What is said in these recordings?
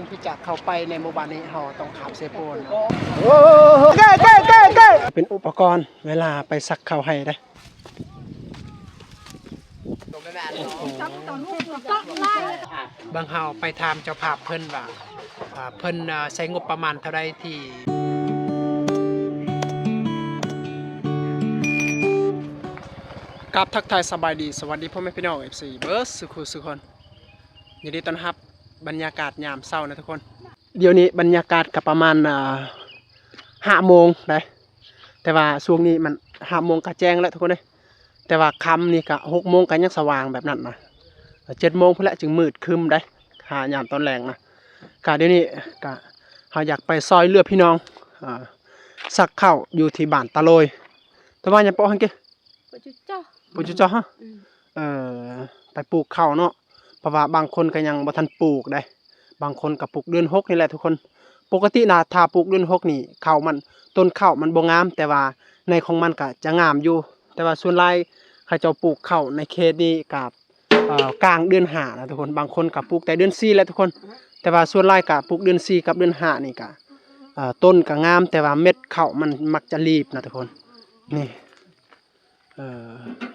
อนที่จะเข้าไปในหมู่บ้านนี้เราต้องขับเซโปนเป็นอุปกรณ์เวลาไปซักข้าวให้ได้บางเฮาไปทำเจ้าภาพเพิ่นว่าเพิ่นใช้งบประมาณเท่าใดที่กับทักทายสบายดีสวัสดีพ่อแม่พี่น้อง FC เบิร์สสุขุสุคนยินดีต้อนรับบรรยากาศยามเช้านะทุกคนเดี๋ยวนี้บรรยากาศกับประมาณ5 โมงได้แต่ว่าช่วงนี้มัน5 โมงก็แจ้งแล้วทุกคนเลยแต่ว่าค่ำนี่ก็6 โมงก็ยังสว่างแบบนั้นนะ7 โมงพุ่นแหละจึงมืดครึมได้หายามตอนแรงนะก็เดี๋ยวนี้ก็เราอยากไปซอยเรือพี่น้องสักข้าวอยู่ที่บ้านตะโลยแต่ว่าอย่าปอให้เก้ปุจุจ้าฮะไปปลูกข้าวเนาะเพราะว่าบางคนก็ยังบ่ทันปลูกได้บางคนก็ปลูกเดือน6นี่แหละทุกคนปกตินะถ้าปลูกเดือน6นี่ข้าวมันต้นข้าวมันบ่งามแต่ว่าในของมันก็จะงามอยู่แต่ว่าส่วนหลายเขาเจ้าปลูกข้าวในเขตนี้กับกลางเดือน5นะทุกคนบางคนก็ปลูกแต่เดือน4แล้วทุกคนแต่ว่าส่วนหลายก็ปลูกเดือน4กับเดือน5นี่ก็ต้นก็งามแต่ว่าเม็ดข้าวมันมักจะรีบนะทุกคนนี่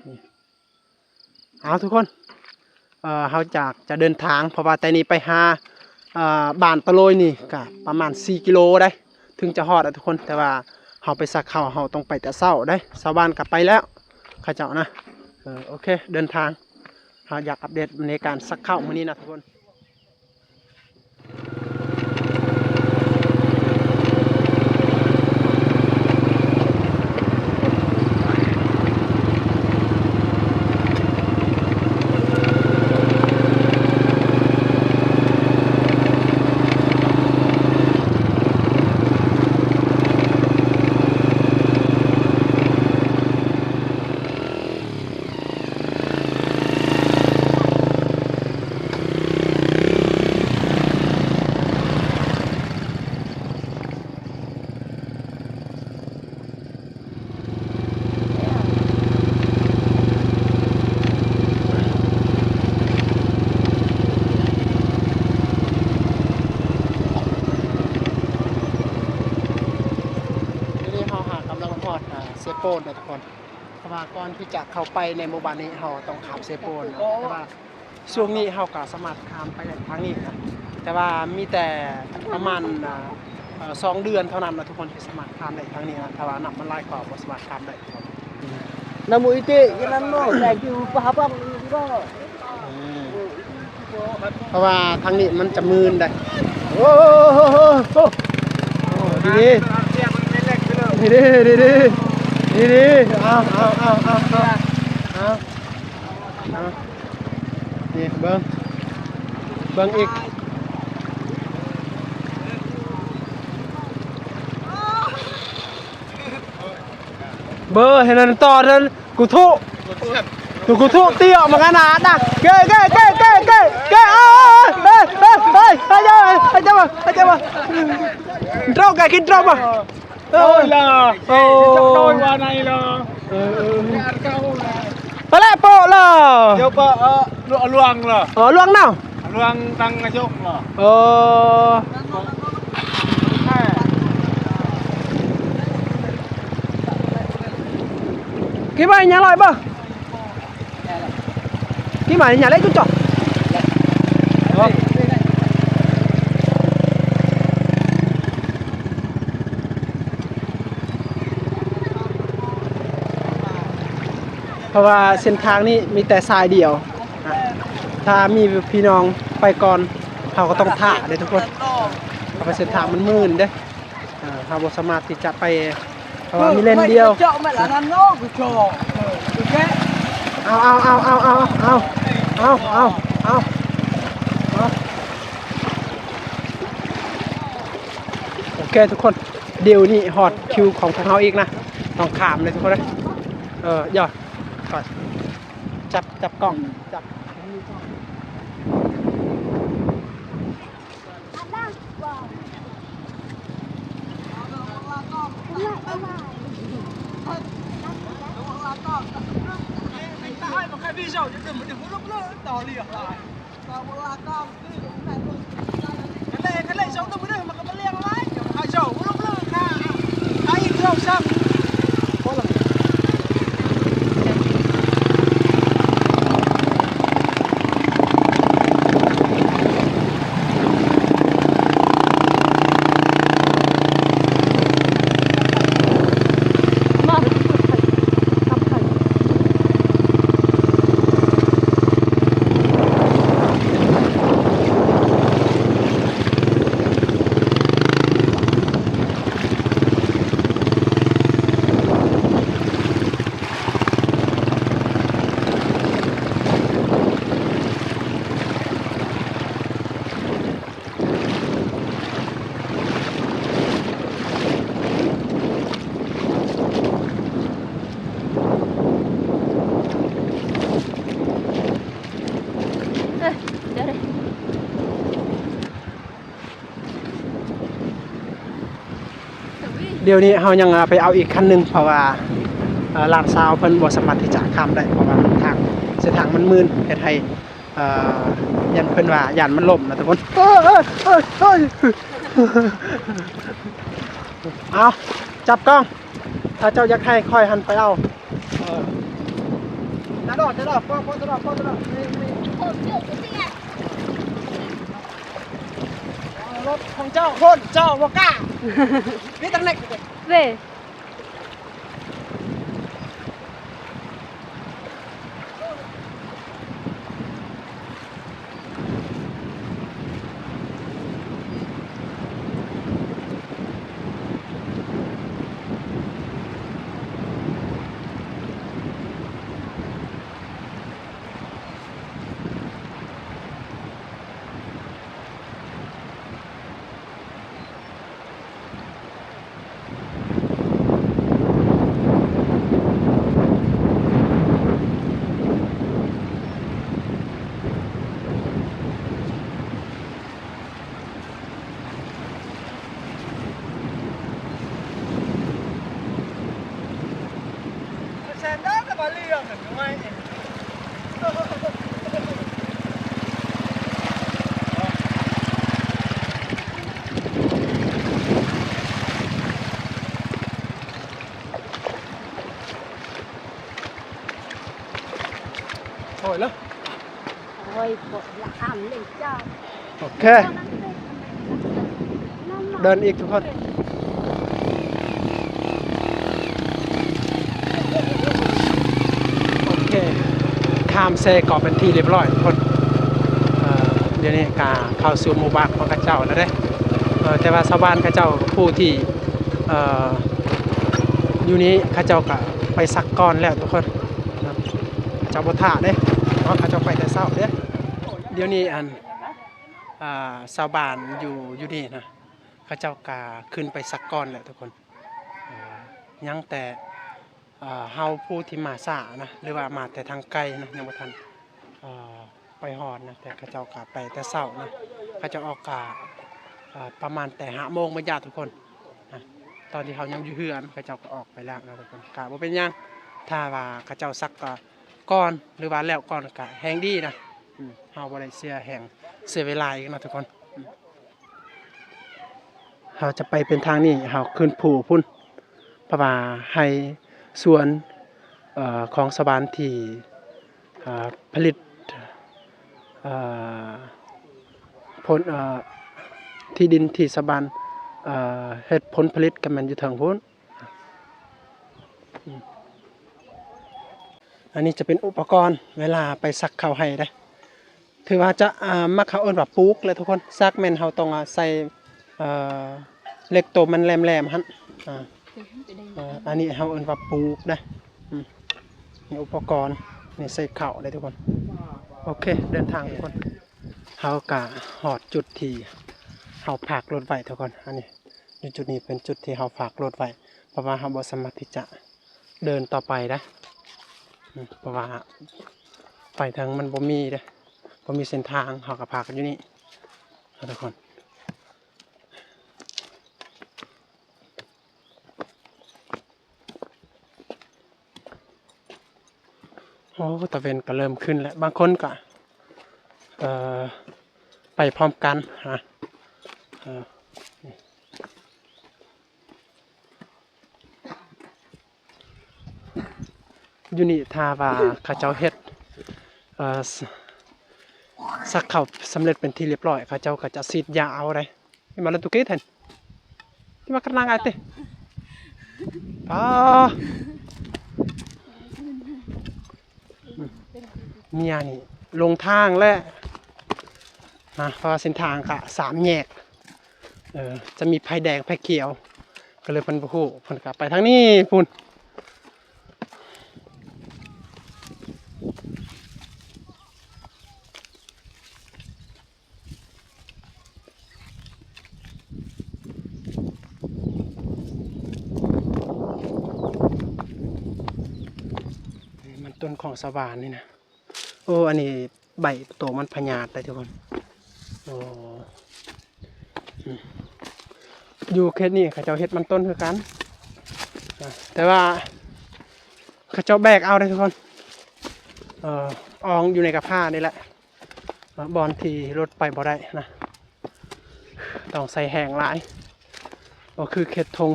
นี่เอาทุกคนเขาจะเดินทางเพราะว่าแต่นี้ไปหาบ้านตะโลยนี่ก็ประมาณ4 กิโลได้ถึงจะฮอดทุกคนแต่ว่าเขาไปซักข้าวเขาต้องไปแต่เช้าได้ชาวบ้านกลับไปแล้วข้าเจ้านะโอเคเดินทางเขาอยากอัปเดตในการซักข้าวมื้อนี้นะทุกคนเซโปนนะทุกคนเพราะว่าก่อนที่จะเข้าไปในหมู่บ้านนี้เราต้องขับเซโปนแต่ว่าช่วงนี้เราก็สามารถข้ามไปทางนี้นะแต่ว่ามีแต่ประมาณ2 เดือนเท่านั้นนะทุกคนที่สามารถข้ามได้ทางนี้นะแต่ว่าน้ำมันไหลกว่าบ่สามารถข้ามได้ทุกคนNamu itu yang no, lagi apa juga. เพราะว่าทางนี้มันจะมืนได้โอ้ดีดีเอานี่เบิ้งอีกเบอร์เห็นนั่นต่อนั่นกูทุเตี้ยมาขนาดน่ะเก้อาเจ้ามาโตรกินโตรมาÔi là, trong đôi qua này là ăn cao là. Có lẽ bộ là. Nhiều bờ luồng là. Ở luồng nào? Luồng đang ngay chỗ là. Cái bài nhà lại bơ. Cái bài nhà lấy chút chọn.เพราะว่าเส้นทางนี้มีแต่ทรายเดียวถ้ามีพี่น้องไปก่อนเขาก็ต้องถ่าเลยทุกคนเพราะว่าเส้นทางมันมืดเด้เขาบ่สามารถที่จะไปเพราะว่ามีเลนเดียวเอาโอเคทุกคนเดี๋ยวนี้ฮอตคิวของพวกเขาอีกนะต้องขามเลยทุกคนเลยย่อก่อนจับกล้องจับ ซ้ำพอแล้วเดี๋ยวนี้เฮายังไปเอาอีกคันหนึงเพราะว่าหลานสาวเพิ่นบ่สามารถที่จะข้ามได้เพราะว่าทางเส้นทางมันมืนเฮ็ดให้ยันเพิ่นว่ายันมันล่มนะทุกคนเอาจับกล้องถ้าเจ้าอยากให้ค่อยหันไปเอาจะดอกป้อจะดอกรถของเจ้าคนเจ้าบ่กล้านี่ตั้งเล็ก về แซนด้าจะมาเรื่องหรือไม่โอ้ยแล้ว ôi bộ là ẩm lên cho โอเค เดินอีกทุกคนโอเคข้ามเซก่อเป็นที่เรียบร้อยทุกคนเดี๋ยวนี้กาเข้าสู่หมู่บ้านของข้าเจ้าแล้วเด้แต่ว่าชาวบ้านข้าเจ้าผู้ที่อยู่นี้ข้าเจ้าก็ไปซักก้อนแล้วทุกคนเจ้าบ่ท่าเด้เพราะข้าเจ้าไปแต่เช้าเด้เดี๋ยวนี้ชาวบ้านอยู่นี่นะข้าเจ้ากาขึ้นไปซักก้อนแล้วทุกคนยังแต่เฮาผู้ที่มาสานะหรือว่ามาแต่ทางไกลนะยังบ่ทันไปฮอดนะแต่ข้าเจ้ากาไปแต่เช้านะข้าเจ้าออกกาประมาณแต่5 โมงบรรยาทุกคนนะตอนที่เขายังอยู่เฮือนข้าเจ้าก็ออกไปแล้วนะทุกคนกาบ่เป็นหยังถ้าว่าข้าเจ้าซักก่อนหรือว่าแล้วก่อนก็แฮงดีนะเฮาบ่ได้เสียแฮงเสียเวลาอีกนะทุกคนเราจะไปเป็นทางนี้เราขึ้นภูพุ่นเพราะว่าให้ส่วนของสถาบันที่ผลิตผลที่ดินที่สถาบันเฮ็ดผลผลิตกันมันอยู่ทางพุ่นอันนี้จะเป็นอุปกรณ์เวลาไปซักข้าวให้ได้ถือว่าจะมักเขาเอิ้นว่าปลูกเลยทุกคนซักแม่นเฮาต้องใส่เหล็กตัวมันแหลมๆหั่นอันนี้เฮาเอิ้นว่าปลูกได้นี่อุปกรณ์นี่ใส่ข้าวได้ทุกคนโอเคเดินทางทุกคนเฮากะฮอดจุดที่เฮาฝากรถไว้ทุกคนอันนี้จุดนี้เป็นจุดที่เฮาฝากรถไว้เพราะว่าเฮาบ่สามารถที่จะเดินต่อไปได้เพราะว่าไปทางมันบ่มีเด้บ่มีเส้นทางเฮาก็พากันอยู่นี่ทุกคนโอ้ตะเวนก็เริ่มขึ้นแล้วบางคนก็ไปพร้อมกันนะ อยู่นี่ถ้าว่าเขาเจ้าเฮ็ดสักเข้าสำเร็จเป็นที่เรียบร้อยเขาเจ้าก็จะฉีดยาเอาได้นี่มาแล้วตุกเกทันที่มากระนังไอ้เต้เมียนี่ลงทางแล้วนะเพราะว่าเส้นทางค่ะ3แยกจะมีไฟแดงไฟเขียวก็เลยเพิ่นบ่ฮู้เพิ่นก็ไปทางนี้พุ่นมันต้นของสวรรค์นี่นะโอ้อันนี้ใบโตมันพญาตเลยทุกคนโอ้อยู่เขตนี้เขาเจ้าเฮ็ดมันต้นคือกันแต่ว่าเขาเจ้าแบกเอาได้ทุกคนอองอยู่ในกระพ้านี่แหละบอนที่รถไปบ่ได้นะต้องใส่แหงหลายก็คือเขตธง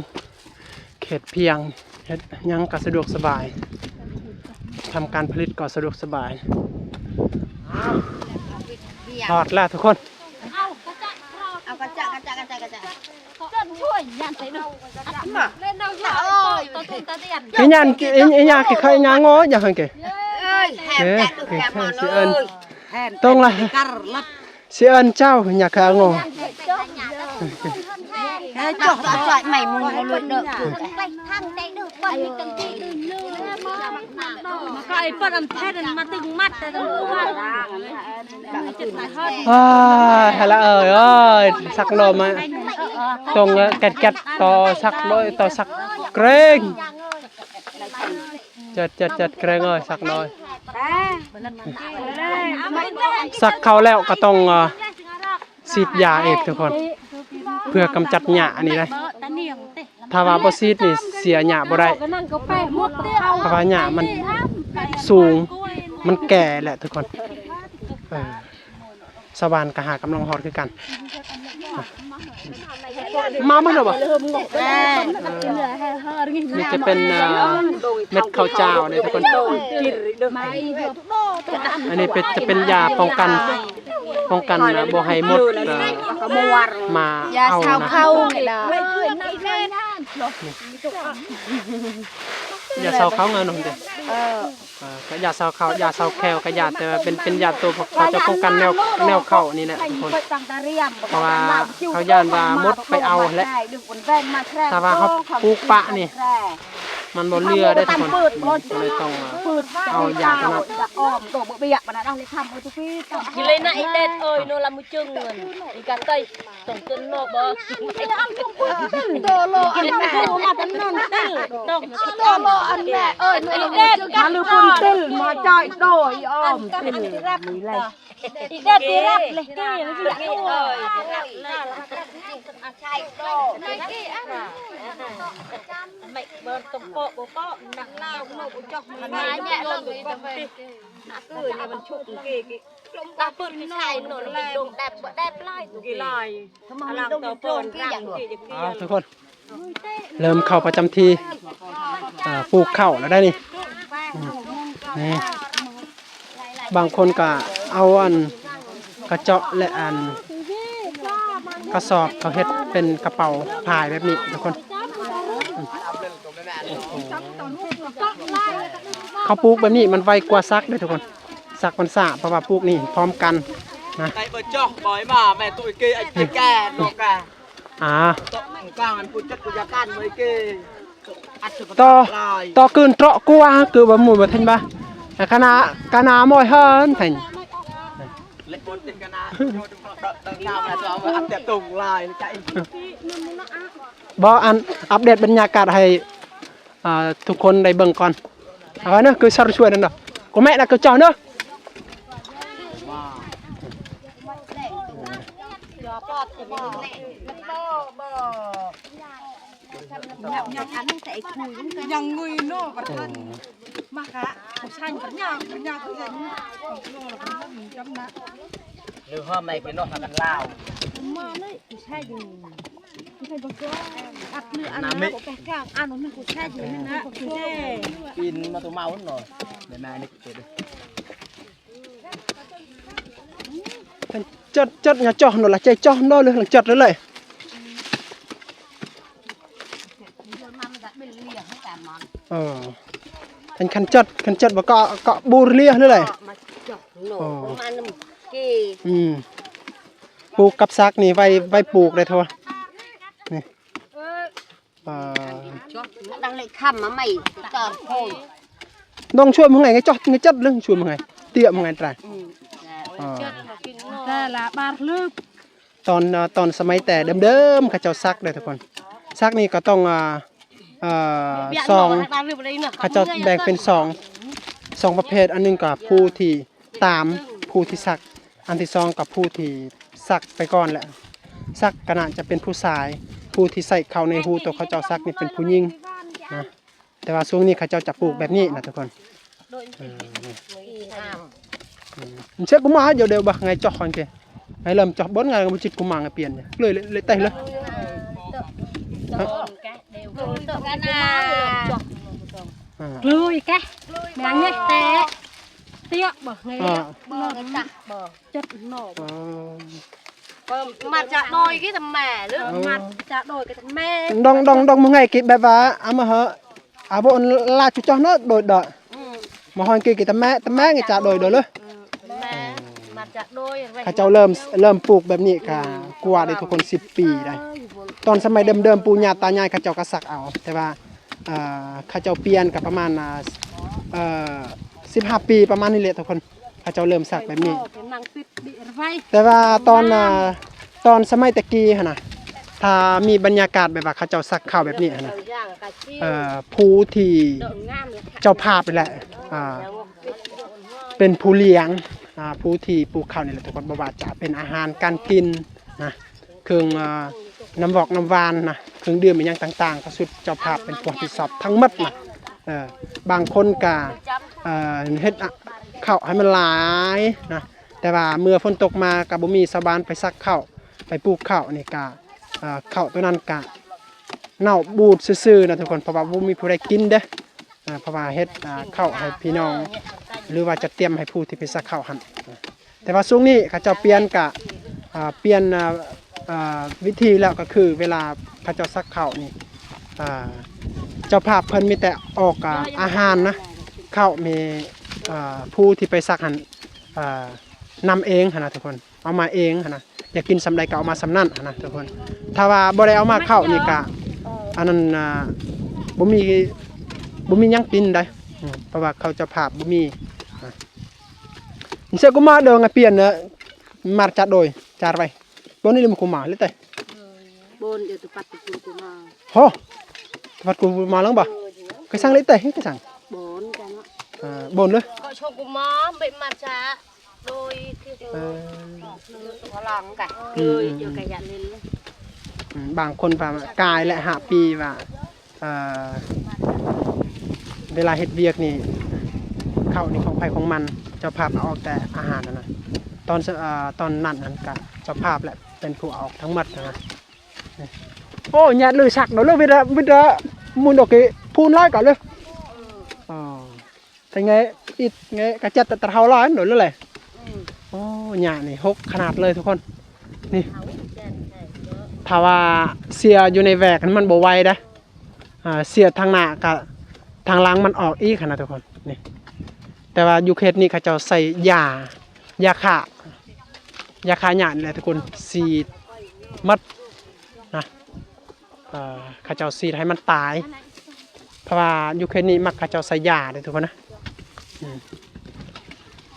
เขตเพียงเฮ็ดยังก็สะดวกสบายทำการผลิตก็สะดวกสบายทอดแล้วทุกคนเอากระจะจนช่วยยันใส่ดูเล่นน้องเอ้ยตัวตุ้งตาเตียนcái nhàn cái nhà cái khai nhà ngó nhà hàng kì tông là sĩ ân trao nhà khai ngó chọc chọi mày mùng lụi được thằng đây được bọn mình cần gì đừng cái phần âm thanh mà từng mắtแต่ต้องรู้ว่าhay là ơi sắc nồi mà tông kẹt kẹt to sắc đôi to sắc keng chật keng ơi sắc nồi sắcเขาแล้วก็ต้องฉีดยาเอกทุกคนเพื่อกำจัดหญ้านี่ได้ถ้าว่าบ่ฉีดนี่เสียหญ้าบ่ได้เพราะว่าหญ้ามันสูงมันแก่แหละทุกคนสวรรค์ก็หากำลังฮอดคือกันมาบ่ได้บ่นี่จะเป็นเม็ดข้าวเจ้าเนี่ยทุกคนอันนี้จะเป็นยาป้องกันบ่ให้มดมาเอานะยาเศร้าเขาเงินหนุ่มเด้ก็ยาเศร้าเขายาเศร้าแควก็ยาแต่เป็นยาตัวเขาจะป้องกันแนวเข้านี่แหละทุกคนเพราะว่าเขาย่านว่ามดไปเอาและถ้าว่าเขาปลูกปะนี่มันบ่เลือได้ทุกคนเลยต้องเอายามาอ้อมตัวบ่เบียกมันต้องเลยทำทุกที่กินเลยนะไอ้เด็ดเอ้ยโนละมุจึงเงินอีการไตส่งต้นโนบ่โตโลอันแม่มาตั้งนั่นต้องโตโลอันแม่เอ้ยไอ้เด็ดมาลูกคุณติ้ลมาจ่อยโดยอ้อมติ้ลนี่แหละอีเด็ดที่รับเลยกี้ไม่เบียกเอ้ยใช่โตกี้อ่ะไม่เบิร์นตรงโป๊ะหนักเล่าโนบุจอกมันมาแย่ลงไปนี่มันชุบกี่ตาปืนไม่ใช่หนูมันดงแดบไล่กี่ลายทำไมมันดงโจรกี่อย่างทุกคนเริ่มเข้าประจำทีปลูกข้าวแล้วได้นี่บางคนก็เอาอันกระเจาะและอันกระสอบเขาเฮ็ดเป็นกระเป๋าผ้าแบบนี้ทุกคนเขาปลูกแบบนี้มันไวกว่าซักเลยทุกคนซักมันสะเพราะว่าปลูกนี่พร้อมกันนะไอ้เบอร์จ่อบ่อยมาแม่ตุ้ยเกย์ไอ้แก่นกอ่ะต่อกลางอันพูดจักกุยากันไว้เกย์ต่อคืนเตาะกัวคือบ่หมู่บ่ทันบ่แต่คณะมอยเฮินทันเล็กบนติดกันนะตั้งนานแล้วเราอัปเดตตรงลายใจบ่อัปเดตบรรยากาศให้ทุกคนได้เบิ่งก่อนเอาไว้เนอะคือช่วยนั่นเนาะก็แม่น่ะก็เจ้าเนอะยังงุยโน่ประทันมาค่ะใช่ปัญญาคืออย่างนี้จำนะหรือว่าไม่เป็นนกทำกันเล่ามาเลยใช่ดิ อัดเนื้ออันนั้นก็แป้งกลางอันนั้นมันกูแช่อยู่นี่นะกูแช่ กินมาตัวเมาหน่อยเดี๋ยวแม่นี่เกิด chất nhà cho nó là chơi cho nó luôn là chật nữa lại thành khăn chật và cọ bù lia nữa này pù cặp xác này vay pù đây thôi này đang lại khăm mà mày tờ thôi đông chui một ngày cái chất lưng chui một ngày tiệm một ngày trời là ba lư ตอนสมัยแต่เดิมๆเขาเจ้าซักเลยทุกคนซักนี่ก็ต้องซองเขาเจ้าแบ่งเป็นสองประเภทอันนึงกับผู้ที่ตามผู้ที่ซักอันที่สองกับผู้ที่ซักไปก่อนแหละซักก็น่าจะเป็นผู้ชายผู้ที่ใส่เข้าในหูตัวเขาเจ้าซักนี่เป็นผู้หญิงนะแต่ว่าช่วงนี้เขาเจ้าจะปลูกแบบนี้นะทุกคนเช็คกูมาเดี๋ยวบะไงจอกคนkiaไอ้lầm chọc 4 ngày một chích của màng tiền lấy tay lên lùi cái ngắn nhé té tiếc bỏ ngay chất nổ mặt chạ đôi cái thằng mẹ nữa mặt chạ đôi cái thằng mẹ đông một ngày kịp bé vá mà hả bộ là chú cho nó đổi đợi mà hồi kia cái tấm mẹ người chạ đổi nữaข้าเจ้าเริ่มปลูกแบบนี้ค่ะกว่าได้ทุกคน10 ปีได้ตอนสมัยเดิมปู่ย่าตายายข้าเจ้าก็สักเอาแต่ว่าข้าเจ้าเปลี่ยนกับประมาณ15 ปีประมาณนี้แหละทุกคนข้าเจ้าเริ่มสักแบบนี้แต่ว่าตอนสมัยตะกี้หั่นน่ะถ้ามีบรรยากาศแบบว่าข้าเจ้าสักข้าวแบบนี้หั่นน่ะผู้ที่เจ้าภาพนี่แหละเป็นผู้เลี้ยงผู้ที่ปลูกข้าวนี่แหละทุกคนบ่ว่าจะเป็นอาหารการกินนะเครื่องน้ำบอกน้ำหวานนะเครื่องดื่มอย่างต่างๆก็สุดเจ้าภาพเป็นผู้ที่สอบทั้งหมดนะบางคนก็เฮ็ดข้าวให้มันหลายนะแต่ว่าเมื่อฝนตกมาก็บ่มีชาวบ้านไปซักข้าวไปปลูกข้าวนี่ก็ข้าวตัวนั้นก็เน่าบูดซื่อๆนะทุกคนเพราะว่าบ่มีผู้ใดกินเด้เพราะว่าเฮ็ดข้าวให้พี่น้องหรือว่าจะเตรียมให้ผู้ที่ไปซักข้าวหั่นแต่ว่าช่วงนี้เขาเจ้าเปลี่ยนวิธีแล้วก็คือเวลาเขาเจ้าซักข้าวนี่เจ้าภาพเพิ่นมีแต่ออกอาหารนะข้าวมีผู้ที่ไปซักหั่นนำเองหั่นนะทุกคนเอามาเองหั่นนะอยากกินสำใดก็เอามาสำนั่นหั่นนะทุกคนถ้าว่าบ่ได้เอามาข้าวนี่ก็อันนั้นบ่มียังกินได้เพราะว่าเขาจะภาพบ่มีsẽ có mà đường ngày biển nữa mặt chặt đồi chặt vậy bốn đi làm củ mà lấy tay bốn giờ tụi bắt tụi củ mà ho bắt củ mà lắm bà cái sang lấy tay hết cái sang bốn cái nó bốn nữa có cho củ mà bị mặt chặt đôi kia có lòng cả rồi giờ cái dặn lênบางคนว่ากายและหาปีว่าเวลาเฮ็ดเวียกนี่เข้านี่ของไผของมันเจ้าภาพเอาออกแต่อาหารนะตอนนั้นนั่นก็เจ้าภาพแหละเป็นผู้เอาออกทั้งหมดนะโอ้ญาติเลยสักเนาะเลยวิดามุนดอกกี้พูนไล่ก่อนเลยแต่ไงอีกไงกระจัดตะเทาร้อยหน่อยเลยแหละโอ้ญาตินี่6 ขนาดเลยทุกคนนี่ถ้าว่าเสียอยู่ในแหวกมันบ่ไหวนะเสียทางหน้ากับทางหลังมันออกอีกขนาดทุกคนนี่แต่ว่ายูเคสนี่เขาจะใส่ยาฆ่าหญ้านี่แหละทุกคนสีดมัดนะเขาจะสีดให้มันตายเพราะว่ายูเคสนี่มักเขาจะใส่ยาเลยทุกคนนะ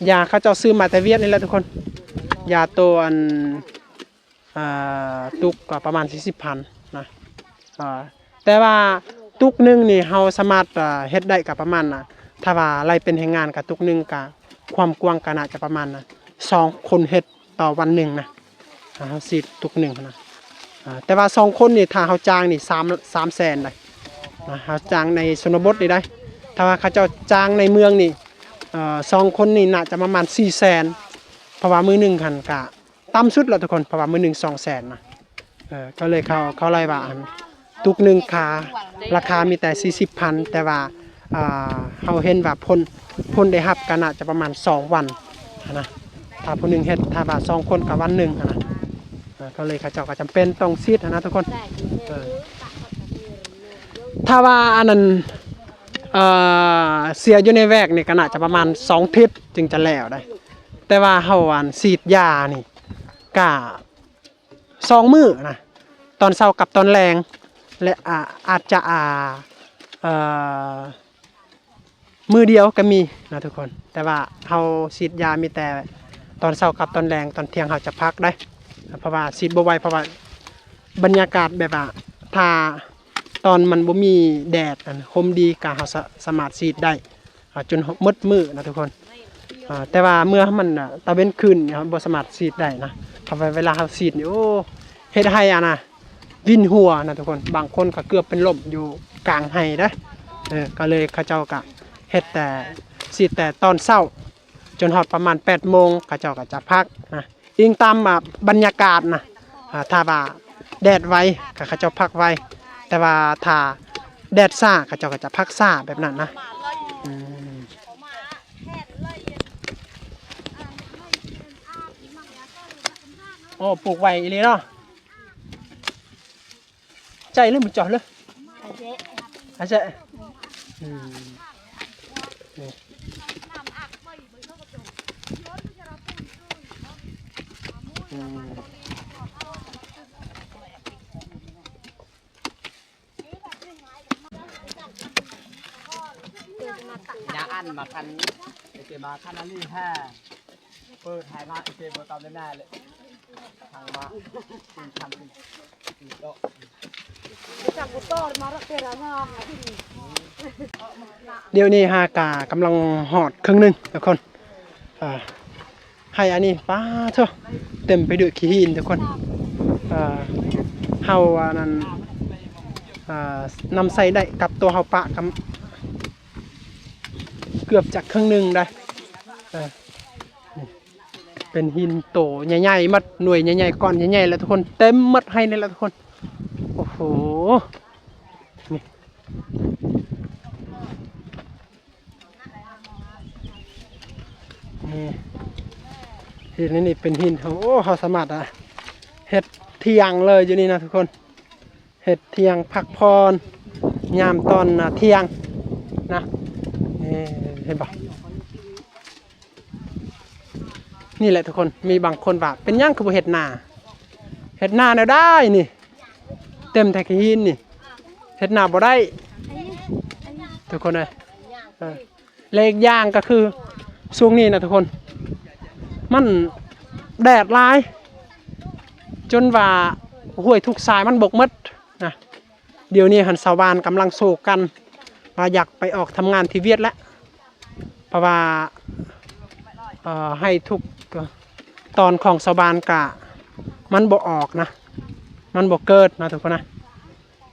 ยาเขาจะซื้อมาแต่เวียดนี่แหละทุกคนยาตัวอันตุกก็ประมาณ40,000นะแต่ว่าตุกนึงนี่เราสามารถเฮ็ดได้กับประมาณถ้าว่าไล่เป็นแห่งงานกับตุกนึงกับความกว้างก็น่าจะประมาณ2 คนเฮ็ดต่อวันหนึ่งนะเราสีดตุกนึงนะแต่ว่า2 คนนี่ถ้าเขาจ้างนี่3 แสนได้นะเขาจ้างในชนบทนี่ได้ถ้าว่าเขาเจ้าจ้างในเมืองนี่2 คนนี่น่าจะประมาณ4 แสนเพราะว่ามือหนึ่งหันกะต่ำสุดแล้วทุกคนเพราะว่ามือหนึ่ง2 แสนนะ ก็เลยเขาไล่ว่าตุกหนึ่งราคามีแต่ 40,000 แต่ว่าเขาเห็นว่าพ่นได้รับก็น่าจะประมาณ2 วันนะถ้าผู้หนึงเฮ็ดถ้าว่า2 คนกับวันหนึงนะก็เลยเขาเจ้าก็จำเป็นต้องซีดนะทุกคนถ้าว่าอันนั้นเสียอยู่ในแวกนี่ก็น่าจะประมาณ2 ทิศจึงจะแล้วได้แต่ว่าเฮาฉีดยานี่ก็2 มื้อนะตอนเช้ากับตอนแลงและอาจจะมือเดียวก็มีนะทุกคนแต่ว่าเฮาฉีดยามีแต่ตอนเช้ากับตอนแลงตอนเที่ยงเฮาจะพักได้เพราะว่าฉีดบ่ไหวเพราะว่าบรรยากาศแบบว่าถ้าตอนมันบ่มีแดดคมดีก็เฮาสามารถฉีดได้จนมืดมื้อนะทุกคนแต่ว่าเมื่อมันตะเว้นขึ้นเฮาบ่สามารถฉีดได้นะเพราะว่าเวลาเฮาฉีดนี่โอ้เฮ็ดให้นะวินหัวนะทุกคนบางคนก็เกือบเป็นลมอยู่กลางไห้เด้ก็เลยเขาเจ้าก็เฮ็ดแต่ฉีดแต่ตอนเช้าจนฮอดประมาณ 8 โมงเขาเจ้าก็จะพักนะอิงตามบรรยากาศนะถ้าว่าแดดไว้ก็เขาเจ้าพักไว้แต่ว่าถ้าแดดซ่าเขาเจ้าก็จะพักซ่าแบบนั้นนะโอ้ปลูกไว้อีหลีเนาะใจเลยมันจ่อเลยอาจจะยาอันมาคันไอเจมาคันนั่นนี่แฮ่เปิดถ่ายมาไอเจมาตามแน่เลยทางมาทำเป็นโต๊ะเดี๋ยวนี้ฮากากำลังหอดครึ่งหนึ่งทุกคนให้อันนี้ป้าเถอะเต็มไปด้วยขี้หินทุกคนเฮาอันนั้นนำใส่ได้กับตัวเฮาปะกับเกือบจากครึ่งหนึ่งได้เป็นหินโตใหญ่ๆมัดหน่วยใหญ่ๆก้อนใหญ่ๆแล้วทุกคนเต็มมัดให้นี่แล้วทุกคนโอ้โหนี่หินนี่เป็นหินโอ้เขาสามารถเฮ็ดเที่ยงเลยอยู่นี่นะทุกคนเฮ็ดเที่ยงพักพรยามตอนเที่ยงนะเห็นปะนี่แหละทุกคนมีบางคนว่าเป็นย่างคือบ่เฮ็ดนาเฮ็ดนาแล้วได้นี่เต็มแท็กหินนี่เฮ็ดนาบ่ได้ทุกคนเลยเลขย่างก็คือช่วงนี้นะทุกคนมันแดดร้ายจนว่าห้วยทุกสายมันบกมดนะเดี๋ยวนี้หันชาวบ้านกำลังโศกกันว่าอยากไปออกทำงานที่เวียดแล้วเพราะว่าให้ทุกตอนของชาวบ้านกะมันบ่ออกนะมันบ่เกิดนะทุกคนนะ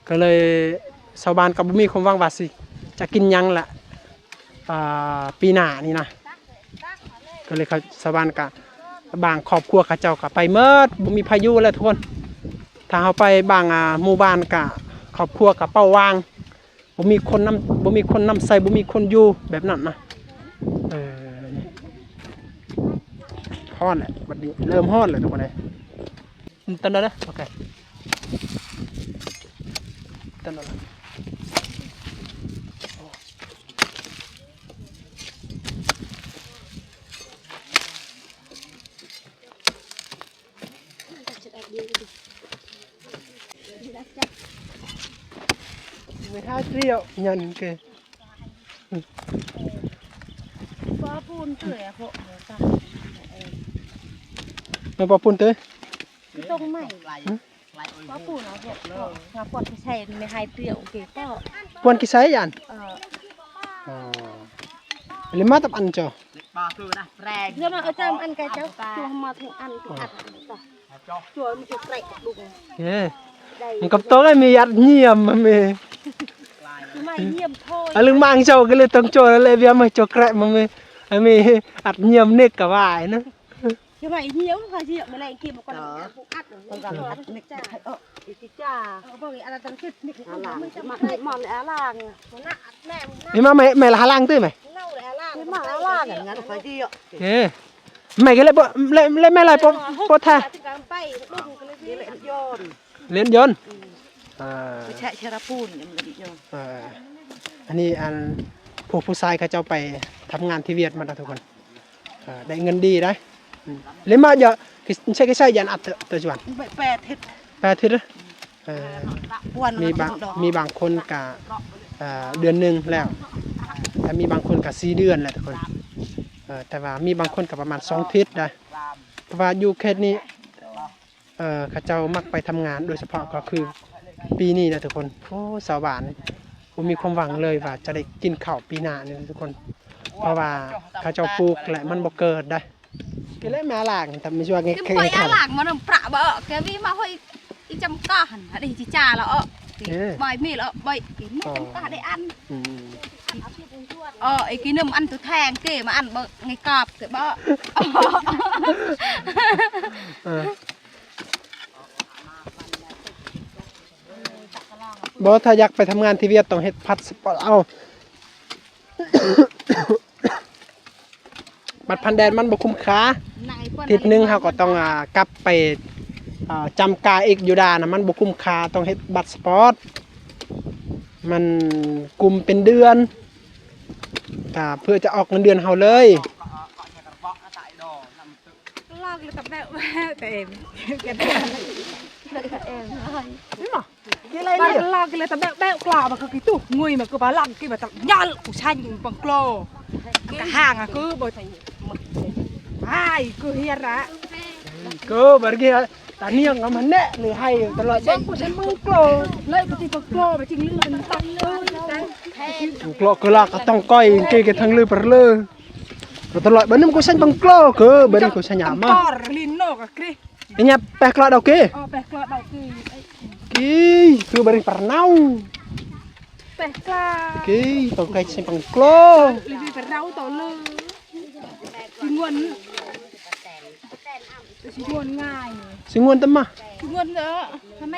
ก็เลยชาวบ้านก็บ่มีความหวังว่าสิจะกินยังแหละปีหน้านี่นะก็เลยชาวบ้านกะบางครอบครัวเขาเจ้าก็ไปเมิดบ่มีพายุแล้วทุกคนถ้าเขาไปบางหมู่บ้านกะครอบครัวกับเป้าวางบ่มีคนนำใส่บ่มีคนอยู่แบบนั้นนะฮ้อนแหละบัดนี้เริ่มฮ้อนเลยทุกคนเลยต้นนั้นนะโอเคต้นนั้นไม่ท้าเที่ยวยันเกป้าปูนเถื่อพวกไม่ปอปุ่นเต้ตรงไหนป้าปูนเอาพวกเราปวดที่ใช่ไม่ให้เปรี้ยวเก๋ก็ปวนกี่ไซยันเลยมาตับอันจ่อมาคือนะแรงเรื่องมาเอาจำอันไก่เจ้าตัวมาถึงอันถึงอัดตัวมันจะแตกดุมันกับโต๊ะไอ้มียัดเยี่ยมมันมีไม่เยี่ยมโทษลึงมังเจ้าก็เลยต้องโจเลยเบียมาโจแกะมันมีอัดเยี่ยมเน็กกับว่านะยังไงเยี่ยมค่ะเยี่ยมอะไรกินบอกกันอัดต้องการอัดเน็กจ้า นี่มาไม่ละหาล่างตื้อไหมเอ้ไม่ก็เลยบ่เลยไม่ไรปท่าเล่นยนต์ใช่เชราปูนยังกระดิโย อันนี้อันผู้ชายเขาเจ้าไปทำงานที่เวียดมาทุกคนได้เงินดีได้เลยมาเยอะใช่ยันอัดตัวจวนแปดทิศมีบางคนกับเดือนหนึ่งแล้วแต่มีบางคนกับ4 เดือนแหละทุกคนแต่ว่ามีบางคนกับประมาณ2 ทิศได้เพราะว่าอยู่เขตนี้เขาเจ้ามักไปทำงานโดยเฉพาะก็คือปีนี้นะทุกคนโอ้สาวบ้านผมมีความหวังเลยว่าจะได้กินข้าวปีหน้านี่ทุกคนเพราะว่าเขาเจ้าปลูกและมันบ่เกิดได้กินแล้วแม่หลางแต่ไม่ช่วยไง ปล่อยอาหลังมันประเบาแกวิ่งมาห้อยอีจำก้าหันอะไรจีจ่าแล้วใบมีแล้วใบกินจำก้าได้อันไอ้กินน้ำอันตัวแทงเก๋มาอันเบไงกรอบเก๋บ่ถ้าอยากไปทำงานที่เวียดต้องเฮ็ดพัสปอร์ตเอาบัตรพันแดนมันบ่คุ้มค่าทิศนึงเขาก็ต้องกลับไปจำกาอีกอยู่ดานะมันบ่คุ้มค่าต้องเฮ็ดบัตรสปอร์ตมันกลุ่มเป็นเดือนเพื่อจะออกเงินเดือนเฮาเลยลอกเลยกับแม่แต่เองบ้านลอกเลยแต่แม่กล่าวมาคือกี่ตู้งุยมาคือบ้านลอกกี่แบบยันผู้ชายอยู่บังโกลกะห่างคือบ่ใช่ไอ้คือเฮียระก็บางทีตาเนียงมันแน่หรือให้ตลอดบ้านผู้ชายบังโกลเลยปฏิบัติโกลไปจริงลืมตันเลยบังโกลก็ลากก็ต้องก้อยเกี่ยทั้งลือperลือตลอดบ้านนั้นผู้ชายบังโกลคือบ้านผู้ชายหยามาลินโนกะครีเนี่ยแปลกลอดเอาเกแปลกลอดเอาคือบ้านpernahแปลกลาต้องใครใช้บังโกลลินper nauต่อเลยสิงวนง่ายสิงวนตั้มมาสิงวนเด้อทำไม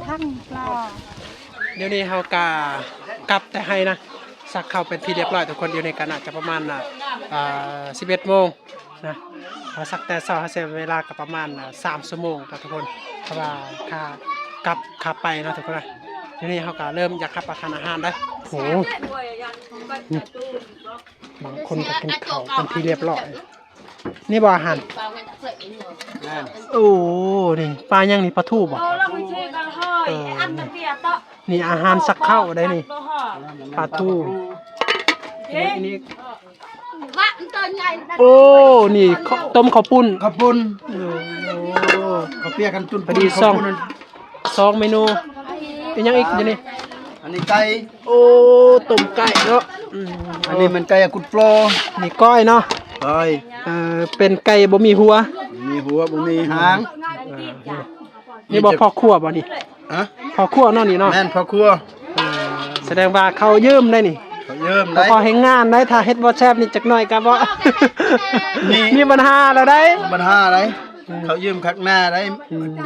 ทั้งปลาเดี๋ยวนี้เฮากกลับแต่ให้นะสักเข้าเป็นที่เรียบร้อยทุกคนเดี๋ยวนี้กันอาจจะประมาณ11 โมงนะสักแต่เช้าเสียเวลากับประมาณ3 ชั่วโมงครับทุกคนเพราะว่าขับไปนะทุกคนนะเดี๋ยวนี้เฮาก็เริ่มอยากขับประทานอาหารได้โหบางคนก็กินข้าวเป็นที่เรียบร้อยนี่บ่อาหารโอ้นี่ปลายังนี่ปลาทูบ่นี่อาหารสักเข้าได้นี่ปลาทูนี่โอ้นี่ต้มข้าวปุ้นโอ้เขาเปียกันจุนพอดี2 เมนูเป็นยังอีกเดี๋ยวนี้อันนี้ไก่โอ้ต้มไก่เนาะอันนี้มันไก่กุดโปรนี่ก้อยเนาะก้อยเป็นไก่บ่มีหัวบ่มีหางนี่บ่พอครัวบ่นี่พอครัวเนาะนี่เนาะแม่นพอครัวแสดงว่าเขายืมได้นี่เขายืมได้พอให้งานได้ถ้าเฮ็ดบ่แซ่บนี่จักหน่อยก็บ่มีปัญหาแล้วได้ปัญหาอะไรเขายืมคักหน้าได้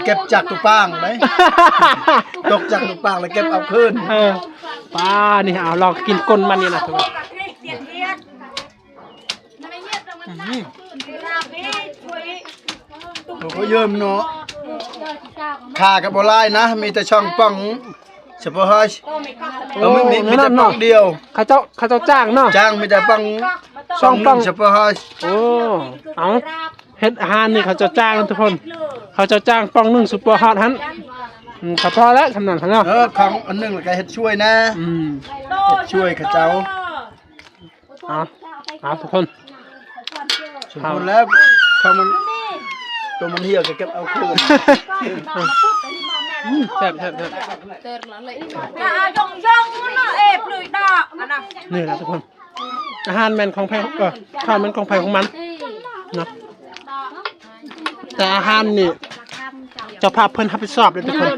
เก็บจากตุป้างได้ตกจากตุป้างแล้วเก็บเอาคืนป้านี่เอาลองกินก้นมันนี่นะทุกคนเขายืมเนาะค่ากับบ่หลายนะมีแต่ช่องป้องเฉพาะให้มีแต่ป้องเดียวเขาเจ้าจ้างเนาะจ้างมีแต่ป้องช่องป้องเฉพาะให้โอ้เอาเฮ็ดอาหารนี่เขาเจ้าจ้างทุกคนเขาเจ้าจ้างป้อง1ซุปเปอร์ฮอตหั่นก็พอแล้วสำนักเนาะของอันนึงแล้วก็เฮ็ดช่วยนะช่วยเขาเจ้าเอาทุกคนสมควรแล้วของมันตัวมันเหี่ยวก็เก็บเอาคืนแซ่บนี่แหละทุกคนอาหารแม่นของแพงข้าวแม่นของแพงของมันเนาะแต่อาหารนี่เจ้าภาพเพิ่นรับผิดชอบเลยทุกคน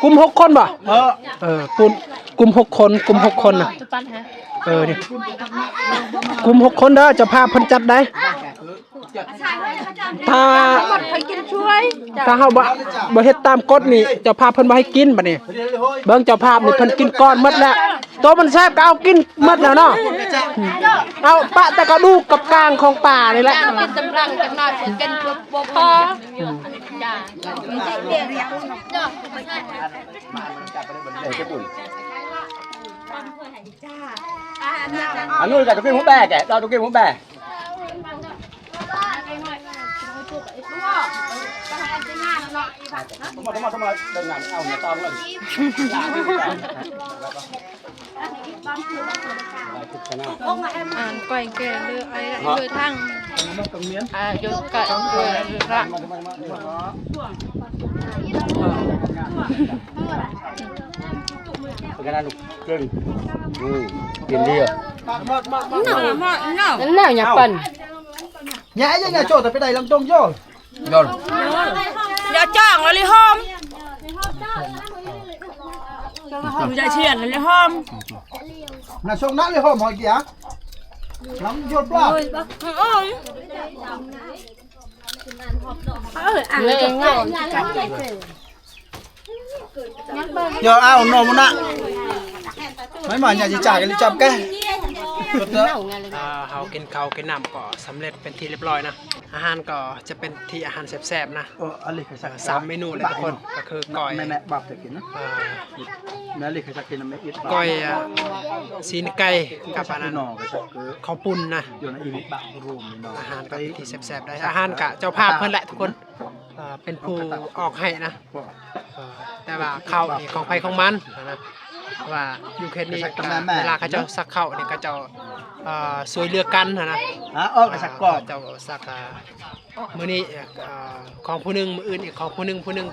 กลุ่ม6 คนบ่กลุ่ม6 คนน่ะ นี่คุม6คนเด้อเจ้าภาพเพิ่นจัดได้ถ้า ใครกินช่วย ถ้าเฮาบ่เฮ็ดตามกฎนี่เจ้าภาพเพิ่นบ่ให้กินบัดนี้เบิ่งเจ้าภาพนี่เพิ่นกินก้อนหมดแล้วโตมันแซ่บก็เอากินหมดแล้วเนาะเอาปะแต่กระดูกกับกลางของป่านี่แหละ กินตำรังกันหน่อยกันบ่พอจ้า อันนู้นกับตุ๊กกี้หมูแบกแกเราตุ๊กกี้หมูแบกทำไมเดินงานเอาเนี่ยตอมเลย อ่านก่อยแก่เลยไอ้เลยทั้งโยกกะละ เป็นการลูกกึ่งกินดีอ่ะ นั่นแหละอย่าปั่น nhảy chứ nhà chỗ tập cái này làm tông vô โยน เดี๋ยวจ้างแล้วเลยหอมดูใจเฉียนเลยหอม là xong nát đi hôm hỏi kìa lắm vô bla เลยเงา giờ ao nổ một nạ mấy mà nhà gì trả cái ly chậm cái เฮากินข้าวกินน้ำก็สำเร็จเป็นที่เรียบร้อยนะอาหารก็จะเป็นที่อาหารแซ่บๆนะ anh lịch phải sạc 3เมนูเลยทุกคนก็คือก้อย mẹ mẹ bạp phải kín อ่า mẹ lịch phải sạc kín là mẹ ít ก้อยซีนไก่กับอันนั้น nổ cái sạc cứ ข้าวปุ้นนะ giờ nó im bạo rùm thì nổ อาหารก็เป็นที่แซ่บๆได้อาหารกะเจ้าภาพเพิ่นแหละทุกคนเป็นผู้ออกให้นะแต่ว่าข้าวนี่ของไผของมันนะว่าอยู่เขตนี้ก็เวลาเขาเจ้าซักข้าวนี่เขาเจ้าสวยเลือกกันนะ à cái sạc cọp เจ้าซักมื้อนี้ของผู้หนึงมื้ออื่นอีกของผู้หนึง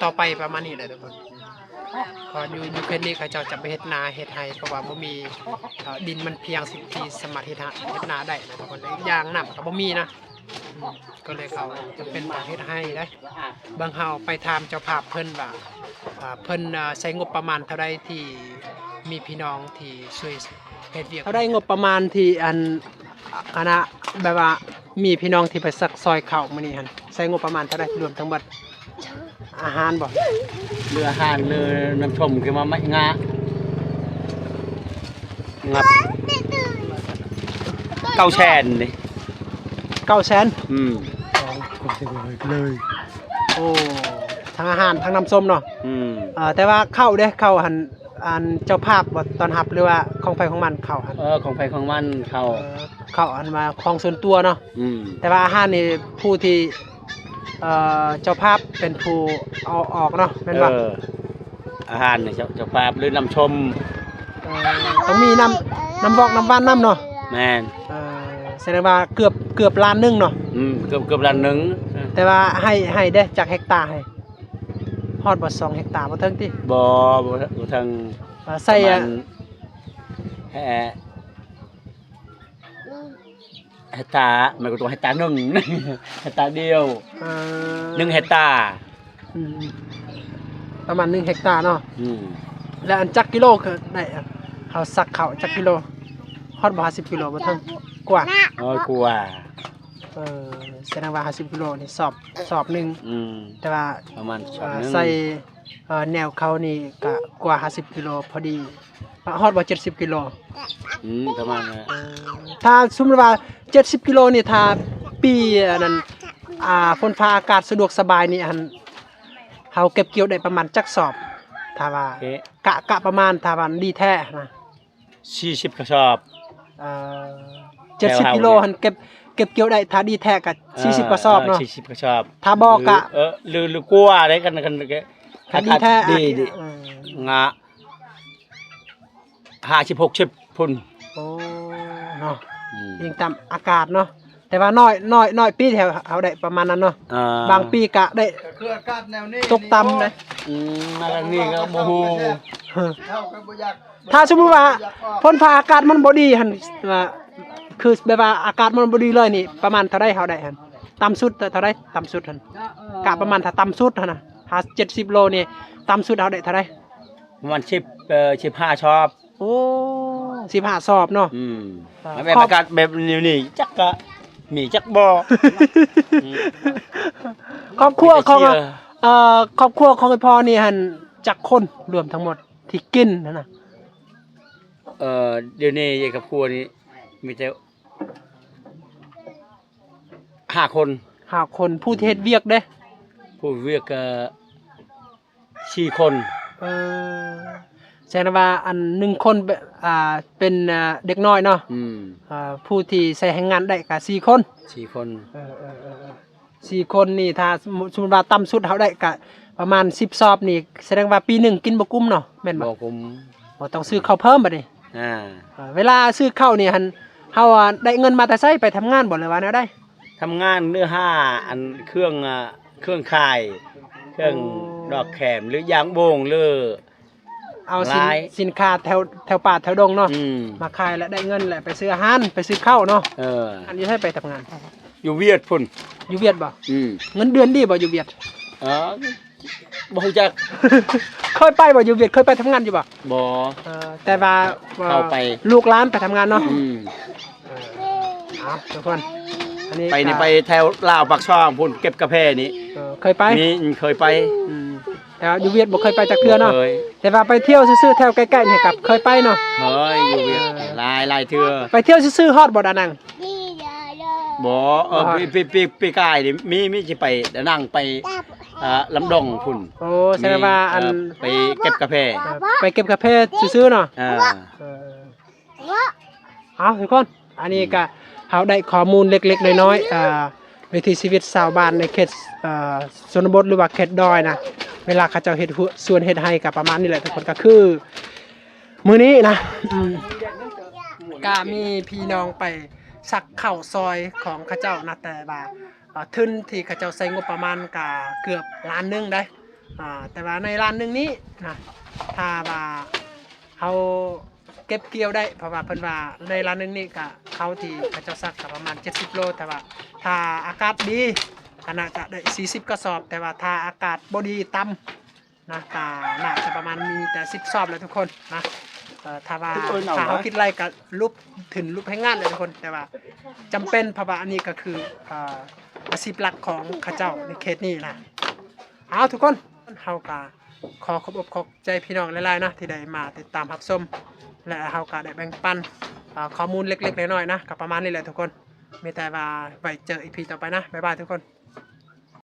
ต่อไปประมาณนี้แหละทุกคนพออยู่เขตนี้เขาเจ้าจะไปเฮ็ดนาเฮ็ดไร่เพราะว่าบ่มีดินมันเพียงสิ่งที่สามารถเฮ็ดนาได้นะทุกคนยางน้ำก็บ่มีนะก็เลยเขาจะเป็นประเฮ็ดให้ได้บางเฮาไปถามเจ้าภาพเพิ่นว่าเพิ่นใช้งบประมาณเท่าใดที่มีพี่น้องที่ช่วยเฮ็ดเวียกเขาได้งบประมาณที่อันคณะแบบว่ามีพี่น้องที่ไปซักซอยข้าวมื้อนี้หั่นใช้งบประมาณเท่าใดรวมทั้งหมดอาหารบ่ lừa hàn lừa nằm chồng cái mà mạnh ngã ngập câu chèn đi 900,000 เลย โอ้ทั้งอาหารทั้งน้ำส้มเนาะ แต่ว่าเข้าเด้เข้าหันอันเจ้าภาพบ่ตอนรับหรือว่าของไผของมันเข้าหัน ของไปของมันเข้า เข้าอันมาของส่วนตัวเนาะแต่ว่าอาหารนี่ผู้ที่เจ้าภาพเป็นผู้เอาออกเนาะแม่นบ่ อาหารเนี่ยจะภาพหรือนำชม ต้องมีน้ำวอกน้ำว่านน้ำเนาะ แม่น แสดงว่าเกือบล้านหนึงเนาะ เกือบล้านหนึง แต่ว่าให้ได้จากเฮกตาร์ให้ฮอดบ่2เฮกตาร์บ่ถึงติ บ่ทาง ใส่ เฮตาหมายถึงตัวเฮตาหนึ่ง เฮตาเดียว1เฮตา ประมาณ1เฮกตาร์เนาะแล้วอันจักกิโลคือได้เฮาสักข้าวจักกิโลฮอดบ่50กิโลบ่ถึงกว่า กว่า แสดงว่า50กิโลนี่สอบหนึงแต่ว่า ประมาณสอบนึง ใส่แนวเขานี่ก็กว่า50กิโลพอดีฮอดบ่70กิโล ประมาณนั้น ถ้าสมมุติว่า70กิโลนี่ถ้าปีนั้นฝนฟ้าอากาศสะดวกสบายนี่อันเฮาเก็บเกี่ยวได้ประมาณจักสอบถ้าว่ากะประมาณถ้าว่าดีแท้นะ 40กระสอบ 70กิโลหันเก็บเกี่ยวได้ถ้าดีแท้ก็40กระสอบเนาะ 40กระสอบ ถ้าบ่กะ หรือกลัวได้กันถ้าดีแท้ ดีงะ50-60พุ่น โอ้เนาะยิงตามอากาศเนาะแต่ว่าน้อยปีแถวเอาได้ประมาณนั้นเนาะบางปีกะได้ คืออากาศแนวนี้ ตกต่ำเลย มาทางนี้ก็บ่ฮู้ เท่ากับบ่อยาก ถ้าสมมุติว่าพ้นฟ้าอากาศมันบ่ดีหั่นว่าคือแบบว่าอากาศมันบ่ดีเลยนี่ประมาณเท่าใดเฮาได้หั่นต่ำสุดเท่าใดต่ำสุดหั่นกะประมาณถ้าต่ำสุดหั่นน่ะถ้า70โลนี่ต่ำสุดเฮาได้เท่าใด ประมาณ15ชอบ โอ้ 15สอบเนาะ แบบประกาศแบบนี่จักกะมีจักบ่ ครอบครัวของครอบครัวของไอ้พ่อนี่หั่นจักคนรวมทั้งหมดที่กินนั่นน่ะ เดี๋ยวนี้ยายกับครัวนี้มีแต่5 คน 5คนผู้ที่เฮ็ดเวียกเด้ ผู้เวียก4 คน เออแสดงว่าอัน1คนเป็นเด็กน้อยเนาะผู้ที่ใช้แรงงานได้ก็4คน 4 คน 4คนนี่ถ้าสมมุติว่าต่ำสุดเฮาได้ก็ประมาณ10สอบนี่แสดงว่าปีหนึ่งกินบ่กุ้มเนาะแม่นบ่ บอกผม บ่ต้องซื้อข้าวเพิ่มบัดนี้ เวลาซื้อข้าวนี่หั่นเฮาได้เงินมาแต่ไสไปทำงานบ่เลยว่าแนวใด ทำงานเนื้อห้าอันเครื่องข่าย เครื่องดอกแขมหรือยางโบงหรือ เอา หลาย สินค้าแถวป่าแถวดงเนาะมาขายแล้วได้เงินแหละไปซื้ออาหารไปซื้อข้าวเนาะอันนี้ให้ไปทำงาน อยู่เวียดพุ่น อยู่เวียดบ่เงินเดือนดีบ่อยู่เวียด บ่ฮู้จัก เคยไปบ่อยู่เวียดเคยไปทำงานอยู่บ่ บ่ แต่ว่า เข้าไป ลูกหลานไปทำงานเนาะทุกคนอันนี้ ไปนี่ไปแถวลาวปากช่องพุ่นเก็บกาแฟนี่ เคยไป มีเคยไป แต่ว่าอยู่เวียดบ่เคยไปจักเทื่อเนาะ เคย แต่ว่าไปเที่ยวซื่อๆแถวใกล้ๆนี่กับเคยไปเนาะ เฮ้ยอยู่เวียดหลายเทื่อ ไปเที่ยวซื่อๆฮอดบ่ดานัง บ่ปีกายนี่มีสิไปนั่งไปลำดองพุ่น โอ้แสดงว่าอัน ไปเก็บกาแฟ ไปเก็บกาแฟซื่อๆเนาะ ทุกคนอันนี้ก็เฮาได้ข้อมูลเล็กๆน้อยๆวิถีชีวิตชาวบ้านในเขตชนบทหรือว่าเขตดอยนะเวลาเขาเจ้าเฮ็ดสวนเฮ็ดไร่ก็ประมาณนี้แหละทุกคนก็คือมื้อนี้นะก็มีพี่น้องไปซักข้าวซอยของเขาเจ้านะแต่ว่าทุนที่เขาเจ้าใช้งบประมาณก็เกือบล้านหนึงได้แต่ว่าในล้านหนึงนี้นะถ้าว่าเฮาเก็บเกี่ยวได้เพราะว่าเพิ่นว่าในร้านนึงนี่ก็เขาที่เขาเจ้าซักก็ประมาณ70โลแต่ว่าถ้าอากาศดีก็น่าจะได้40กระสอบแต่ว่าถ้าอากาศบ่ดีต่ำนะก็น่าจะประมาณมีแต่10สอบแล้วทุกคนนะถ้าว่าถ้าเขาคิดไรก็ลุบถึงลุบให้งานเลยทุกคนแต่ว่าจำเป็นเพราะว่าอันนี้ก็คืออาชีพหลักของเขาเจ้าในเขตนี้นะเอาทุกคนเฮาก็ขอขอบอกใจพี่น้องหลายๆนะที่ได้มาติดตามรับชมและเฮาก็ได้แบ่งปันข้อมูลเล็กๆน้อยๆนะก็ประมาณนี้แหละทุกคนมีแต่ว่าไว้เจออีพีต่อไปนะบ๊ายบายทุกคน